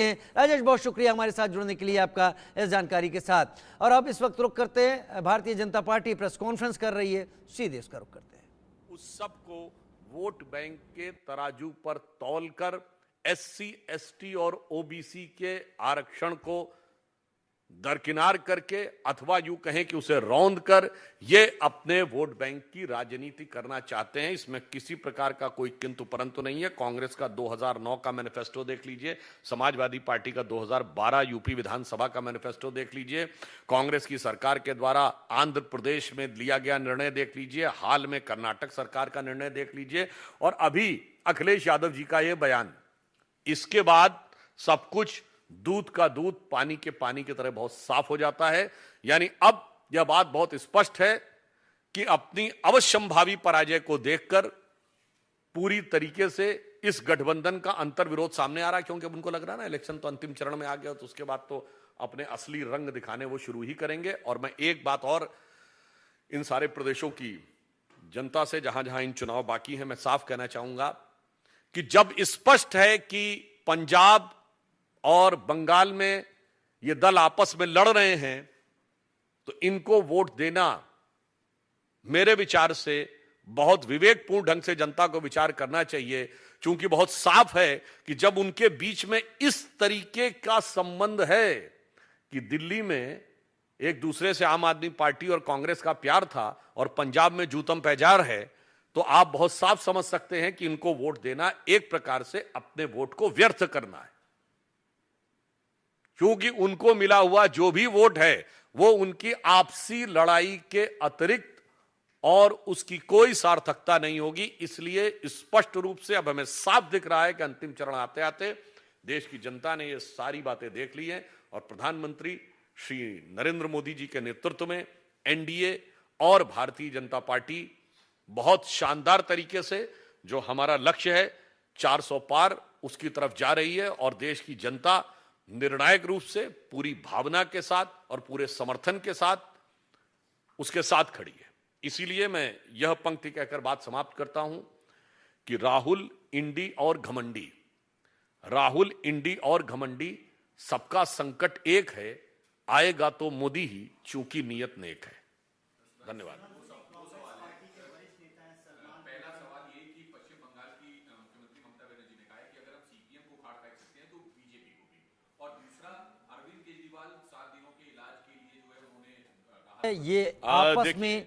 राजेश, बहुत शुक्रिया हमारे साथ जुड़ने के लिए आपका इस जानकारी के साथ। और अब इस वक्त रुख करते हैं, Bharatiya Janata party press conference कर रही है, सीधे उसका रुख करते हैं। उस सबको वोट बैंक के तराजू पर तौलकर एससी, एसटी और ओबीसी के आरक्षण को दरकिनार करके अथवा यूं कहें कि उसे रौंद कर ये अपने वोट बैंक की राजनीति करना चाहते हैं। इसमें किसी प्रकार का कोई किंतु परंतु नहीं है। कांग्रेस का 2009 का मैनिफेस्टो देख लीजिए, समाजवादी पार्टी का 2012 यूपी विधानसभा का मैनिफेस्टो देख लीजिए, कांग्रेस की सरकार के द्वारा आंध्र प्रदेश में लिया गया निर्णय देख लीजिए, हाल में कर्नाटक सरकार का निर्णय देख लीजिए, और अभी अखिलेश यादव जी का यह बयान। इसके बाद सब कुछ दूध का दूध, पानी के पानी की तरह बहुत साफ हो जाता है। यानी अब यह बात बहुत स्पष्ट है कि अपनी अवश्यंभावी पराजय को देखकर पूरी तरीके से इस गठबंधन का अंतर्विरोध सामने आ रहा है, क्योंकि अब उनको लग रहा है ना इलेक्शन तो अंतिम चरण में आ गया, तो उसके बाद तो अपने असली रंग दिखाने वो शुरू ही करेंगे। और मैं एक बात और इन सारे प्रदेशों की जनता से, जहां जहां इन चुनाव बाकी हैं, मैं साफ कहना चाहूंगा कि जब स्पष्ट है कि पंजाब और बंगाल में ये दल आपस में लड़ रहे हैं, तो इनको वोट देना मेरे विचार से बहुत विवेकपूर्ण ढंग से जनता को विचार करना चाहिए। क्योंकि बहुत साफ है कि जब उनके बीच में इस तरीके का संबंध है कि दिल्ली में एक दूसरे से आम आदमी पार्टी और कांग्रेस का प्यार था और पंजाब में जूतम पैजार है, तो आप बहुत साफ समझ सकते हैं कि इनको वोट देना एक प्रकार से अपने वोट को व्यर्थ करना है। क्योंकि उनको मिला हुआ जो भी वोट है वो उनकी आपसी लड़ाई के अतिरिक्त और उसकी कोई सार्थकता नहीं होगी। इसलिए स्पष्ट रूप से अब हमें साफ दिख रहा है कि अंतिम चरण आते आते देश की जनता ने ये सारी बातें देख ली हैं और प्रधानमंत्री श्री नरेंद्र मोदी जी के नेतृत्व में एनडीए और भारतीय जनता पार्टी बहुत शानदार तरीके से जो हमारा लक्ष्य है 400 पार, उसकी तरफ जा रही है। और देश की जनता निर्णायक रूप से पूरी भावना के साथ और पूरे समर्थन के साथ उसके साथ खड़ी है। इसीलिए मैं यह पंक्ति कहकर बात समाप्त करता हूं कि राहुल, इंडी और घमंडी, राहुल, इंडी और घमंडी, सबका संकट एक है, आएगा तो मोदी ही, चूंकि नियत नेक है। धन्यवाद। ये आपस में